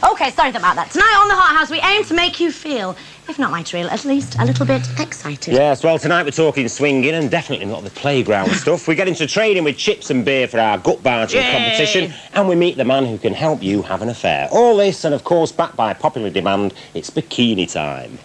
Okay, sorry about that. Tonight on the Hot House, we aim to make you feel, if not material, at least a little bit excited. Yes, well, tonight we're talking swinging and definitely not the playground stuff. We get into training with chips and beer for our gut barging competition, and we meet the man who can help you have an affair. All this, and of course, backed by popular demand, it's bikini time.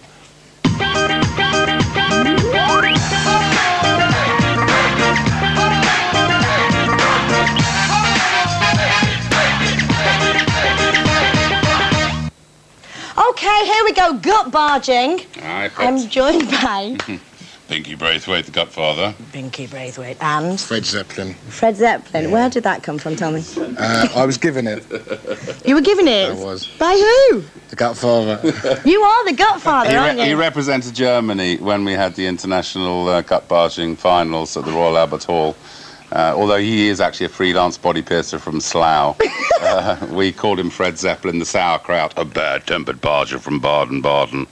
Okay, here we go, gut barging. Aye, I'm joined by... Pinky Braithwaite, the Gutfather. Pinky Braithwaite and... Fred Zeppelin. Fred Zeppelin. Yeah. Where did that come from, tell me? I was given it. You were given it? I was. By who? The Gutfather. You are the Gutfather, aren't you? He represented Germany when we had the international gut barging finals at the Royal Albert Hall. Although he is actually a freelance body piercer from Slough. We called him Fred Zeppelin, the sauerkraut, a bad-tempered barger from Baden-Baden,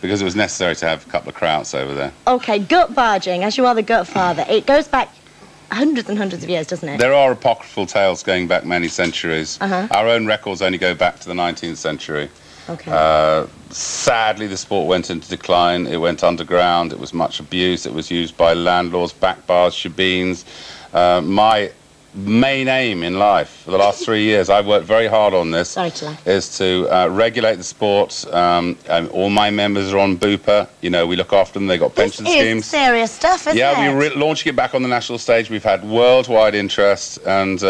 because it was necessary to have a couple of krauts over there. OK, gut barging, as you are the Gutfather, it goes back hundreds and hundreds of years, doesn't it? There are apocryphal tales going back many centuries. Our own records only go back to the 19th century. Okay. Sadly, the sport went into decline. It went underground. It was much abused. It was used by landlords, back bars, shebeens. My main aim in life for the last 3 years, I've worked very hard on this, is to regulate the sport. All my members are on Bupa. You know, we look after them. They've got pension schemes. This is serious stuff, isn't it? Yeah, we're launching it back on the national stage. We've had worldwide interest, and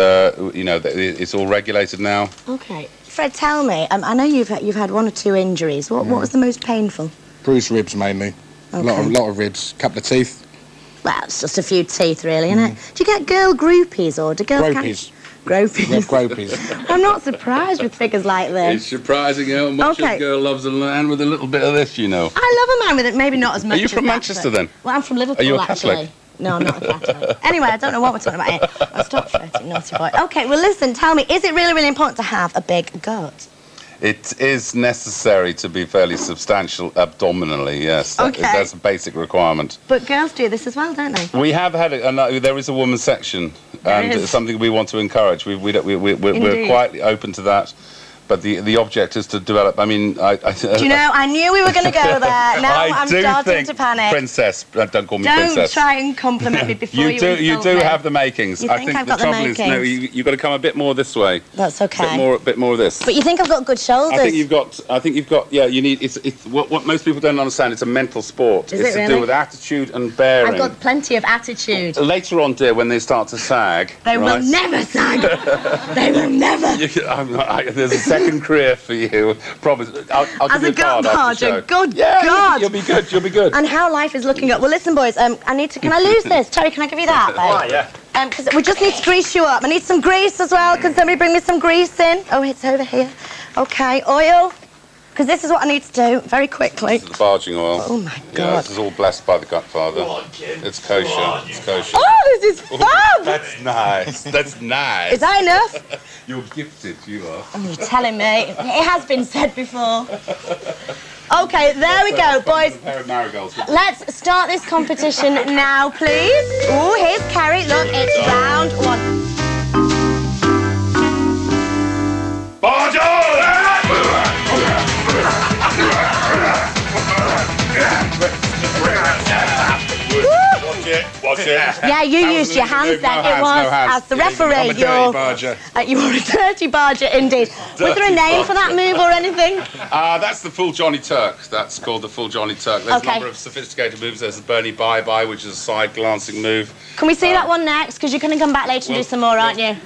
you know, it's all regulated now. Okay, Fred, tell me. I know you've had 1 or 2 injuries. What was the most painful? Bruised ribs mainly. Okay. A lot of ribs. Couple of teeth. Well, it's just a few teeth, really, isn't it? Do you get girl groupies, or do girls... Gropies. Gropies. Yeah, gropies. I'm not surprised with figures like this. It's surprising how much a girl loves a man with a little bit of this, you know. I love a man with it, maybe not as much. Are you from Manchester, then? Well, I'm from Liverpool, actually. Are you a Catholic? Catholic? No, I'm not a Catholic. Anyway, I don't know what we're talking about here. I'll stop flirting, naughty boy. OK, well, listen, tell me, is it really, really important to have a big gut? It is necessary to be fairly substantial abdominally, yes. Okay. That's a basic requirement. But girls do this as well, don't they? We have had there is a women's section, and it's something we want to encourage. We're quite open to that. But the object is to develop. I mean, do you know? I knew we were going to go there. Now I'm starting to panic. Princess, don't call me princess. Don't try and compliment me before you insult me. You do have the makings. You think I've got the makings? No, you've got to come a bit more this way. That's okay. A bit more of this. But you think I've got good shoulders? I think you've got. Yeah, you need. It's what most people don't understand. It's a mental sport. Is it really? It's to do with attitude and bearing. I've got plenty of attitude. Later on, dear, when they start to sag, they will never sag. They will never. There's a second career for you. Promise. I'll As give you a gut barger, good God. You'll be good. You'll be good. And how life is looking up. Well, listen, boys. I need to. Can I lose this? Terry, can I give you that? Right, yeah. Because we just need to grease you up. I need some grease as well. Can somebody bring me some grease in? Oh, it's over here. Okay, oil. Because this is what I need to do very quickly. This is the barging oil. Oh my God! Yeah, this is all blessed by the Godfather. It's kosher. It's kosher. Oh, this is fun! That's nice. That's nice. Is that enough? You're gifted. You are. Oh, you're telling me. It has been said before. Okay, there we go, boys. A pair of marigolds. Let's start this competition now, please. Oh, here's Kerry. Look, it's round one. Barge on! Watch it. Yeah, you used your hands then. It was, as the referee, I'm a dirty barger. You were a dirty barger indeed. Was there a name for that move or anything? That's the full Johnny Turk. That's called the full Johnny Turk. There's a number of sophisticated moves. There's the Bernie Bye-Bye, which is a side glancing move. Can we see that one next? Because you're going to come back later and do some more, aren't you?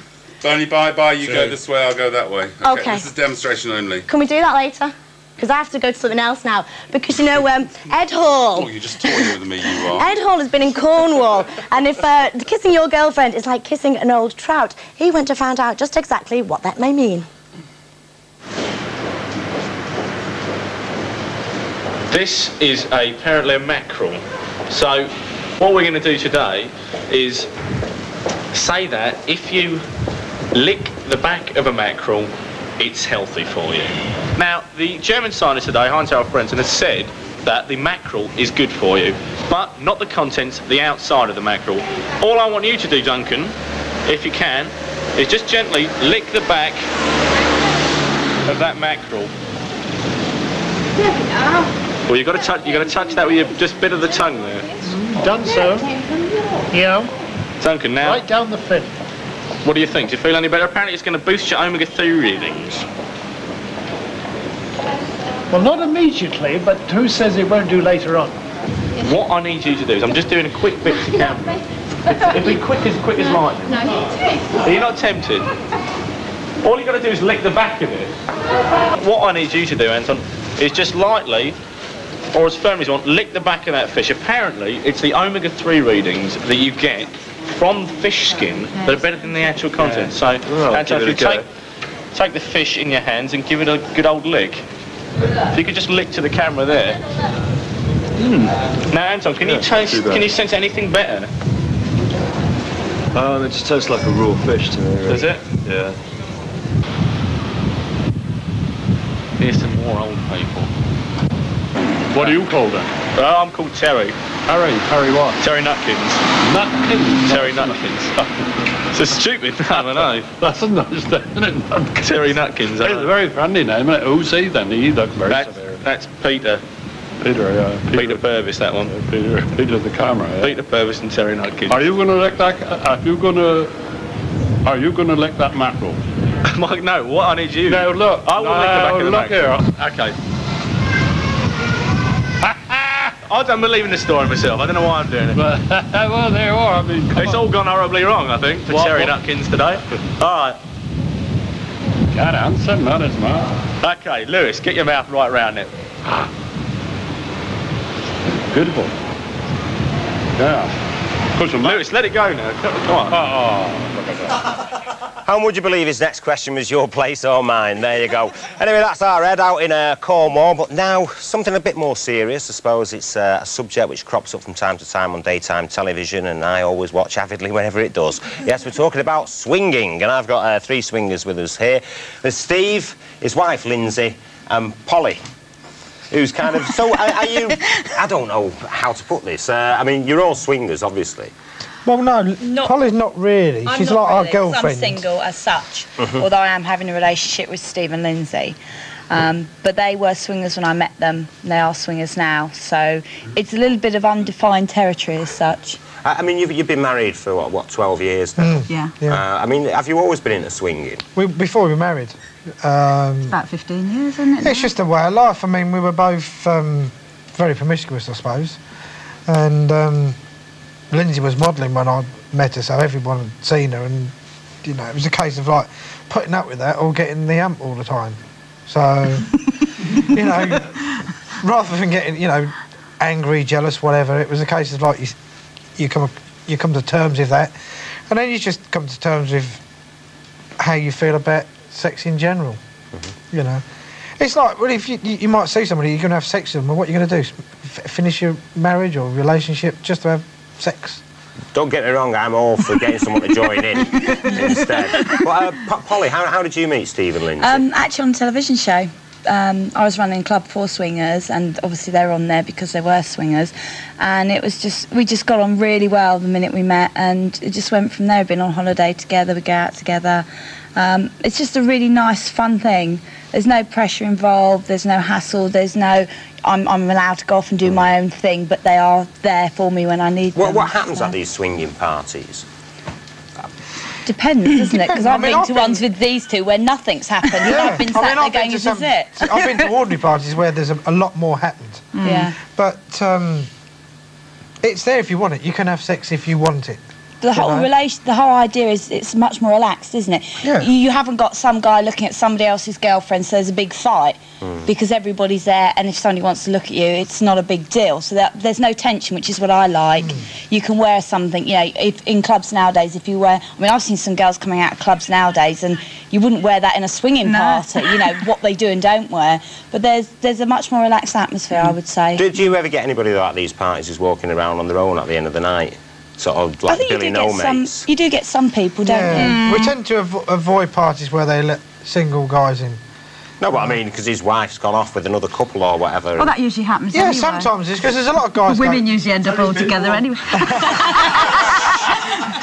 Bernie Bye-Bye, you go this way, I'll go that way. Okay. This is demonstration only. Can we do that later? Because I have to go to something else now. Because, you know, Ed Hall... Oh, you're just toying with me, you are. Ed Hall has been in Cornwall, and if kissing your girlfriend is like kissing an old trout, he went to find out just exactly what that may mean. This is apparently a mackerel. So what we're going to do today is say that if you lick the back of a mackerel, it's healthy for you. Now, the German scientist today, Heinz-Harald Frentzen, has said that the mackerel is good for you, but not the contents, the outside of the mackerel. All I want you to do, Duncan, if you can, is just gently lick the back of that mackerel. Well, you've got to touch that with your just bit of the tongue there. Done so. Yeah. Duncan, now. Right down the fin. What do you think? Do you feel any better? Apparently it's going to boost your omega-3 readings. Well, not immediately, but who says it won't do later on? What I need you to do is, I'm just doing a quick bit to camera. It'll be quick as lightning. Are you not tempted? All you've got to do is lick the back of it. What I need you to do, Anton, is just lightly, or as firmly as you want, lick the back of that fish. Apparently, it's the omega-3 readings that you get from fish skin that are better than the actual content. So, Anton, if you take the fish in your hands and give it a good old lick. If you could just lick to the camera there. Now, Anton, can you taste? Can you sense anything better? It just tastes like a raw fish to me. Really. Does it? Yeah. Here's some more old people. What do you call them? Oh, I'm called Terry. Harry what? Terry Nutkins. Nutkins? Terry Nutkins. It's a stupid name, I know. That's a nice name, isn't it? Nutkins. Terry Nutkins. It's a very friendly name, isn't it? Who's he then? He looked very severe. That's Peter. Peter, yeah. Peter Purvis, that one. Peter the camera, yeah. Peter Purvis and Terry Nutkins. Are you going to lick that? Are you going to lick that mackerel? Mike, no. What I need you. No, look. I will lick the back of the mackerel. Here. Okay. I don't believe in the story myself. I don't know why I'm doing it. Well, there you are. I mean, it's all gone horribly wrong, I think, for Terry Nutkins today. All right. Can't answer, not as much. Okay, Lewis, get your mouth right round it. Beautiful. Yeah. Lewis, let it go now. Come on. Oh, look at that. And would you believe his next question was your place or mine? There you go. Anyway, that's our Ed out in Cornwall, but now something a bit more serious. I suppose it's a subject which crops up from time to time on daytime television, and I always watch avidly whenever it does. Yes, we're talking about swinging, and I've got 3 swingers with us here. There's Steve, his wife Lindsay, and Polly, who's kind of... So, are you... I don't know how to put this. I mean, you're all swingers, obviously. Well, no, Polly's not really. I'm She's not like really, our girlfriend. I'm single as such, although I am having a relationship with Steve and Lindsay. But they were swingers when I met them. They are swingers now. So it's a little bit of undefined territory as such. I mean, you've been married for, what 12 years now? Yeah. I mean, have you always been into swinging? Before we were married. About 15 years, isn't it? It's just a way of life. I mean, we were both very promiscuous, I suppose. And Lindsay was modelling when I met her, so everyone had seen her, and, you know, it was a case of, like, putting up with that or getting the amp all the time. So, you know, rather than getting, you know, angry, jealous, whatever, it was a case of like you come to terms with that, and then you just come to terms with how you feel about sex in general. You know, it's like, well, if you might see somebody, you're going to have sex with them, and what you're going to do? Finish your marriage or relationship just to have sex? Don't get me wrong, I'm all for getting someone to join in instead. But, Polly, how did you meet Steve and Lindsay? Actually on a television show. I was running Club for Swingers, and obviously they were on there because they were swingers, and it was just, we just got on really well the minute we met, and it just went from there. We've been on holiday together, we go out together. It's just a really nice, fun thing. There's no pressure involved, there's no hassle, there's no, I'm allowed to go off and do my own thing, but they are there for me when I need them. What happens at these swinging parties? Depends, doesn't it? Because I've been to ones with these two where nothing's happened. Yeah. I've been sat there going, this is it. I've been to ordinary parties where there's a lot more happened. Yeah. But it's there if you want it. You can have sex if you want it. The whole the whole idea is it's much more relaxed, isn't it? Yeah. You haven't got some guy looking at somebody else's girlfriend, so there's a big fight because everybody's there, and if somebody wants to look at you, it's not a big deal. So there's no tension, which is what I like. You can wear something, you know, if in clubs nowadays, if you wear, I mean, I've seen some girls coming out of clubs nowadays, and you wouldn't wear that in a swinging party, you know, what they do and don't wear. But there's a much more relaxed atmosphere, I would say. Did you ever get anybody at these parties who's walking around on their own at the end of the night? Sort of like Billy No Mates. You do get some people, don't you? We tend to avoid parties where they let single guys in. No, but I mean, because his wife's gone off with another couple or whatever. Well, that usually happens. Yeah, anyway. Sometimes it's because there's a lot of guys. Women usually end up all together anyway.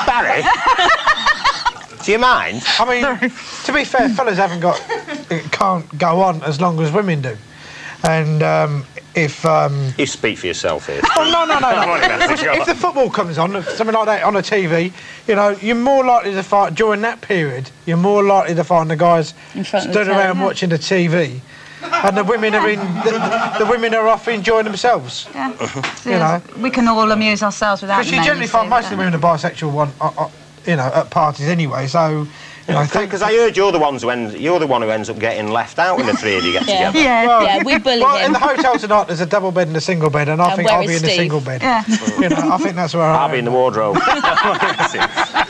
Barry, do you mind? I mean, to be fair, fellas can't go on as long as women do, and if you speak for yourself here. Oh no. If the football comes on, something like that on a TV, you know, you're more likely to find during that period. You're more likely to find the guys stood around watching the TV, and the women are the women are off enjoying themselves. Yeah. You know, we can all amuse ourselves without. Because you generally find most of the women are bisexual you know, at parties anyway. So. Because I heard you're the one who ends up getting left out when the three of you get together. Yeah, we bully him. In the hotel tonight, there's a double bed and a single bed, and I think I'll be in the single bed. Yeah. You know, I think that's where I'll be in the wardrobe. But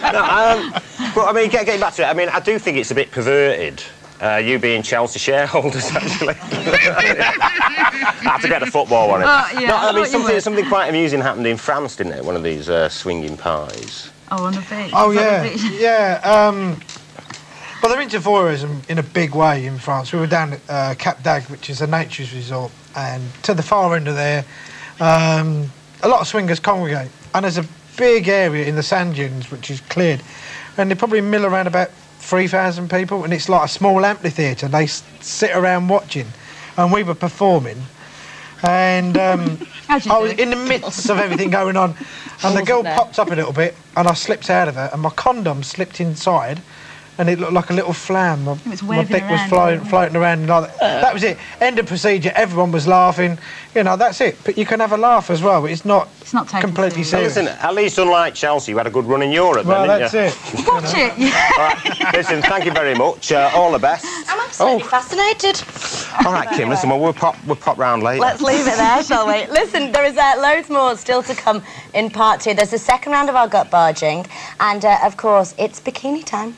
I mean, getting back to it, I mean, I do think it's a bit perverted. You being Chelsea shareholders, actually. I had to get the football on it. Yeah, no, I mean, something quite amusing happened in France, didn't it? One of these swinging parties. Oh, on the beach. Oh, yeah. Well, they're into voyeurism in a big way in France. We were down at Cap d'Agde, which is a nature's resort, and to the far end of there, a lot of swingers congregate, and there's a big area in the sand dunes which is cleared, and they probably mill around about 3,000 people, and it's like a small amphitheatre. They sit around watching, and we were performing, and I was in the midst of everything going on, and the girl popped up a little bit, and I slipped out of it, and my condom slipped inside, and it looked like a little flam. My dick was floating around like that. That was it. End of procedure. Everyone was laughing. You know, that's it. But you can have a laugh as well. It's not completely serious. Listen, at least unlike Chelsea, you had a good run in Europe, well, then, that's didn't it. Watch it. Yeah. All right, listen, thank you very much. All the best. I'm absolutely fascinated. All right, Kim, listen, we'll pop round later. Let's leave it there, shall we? Listen, there is loads more still to come in part 2. There's the second round of our gut barging, and, of course, it's bikini time.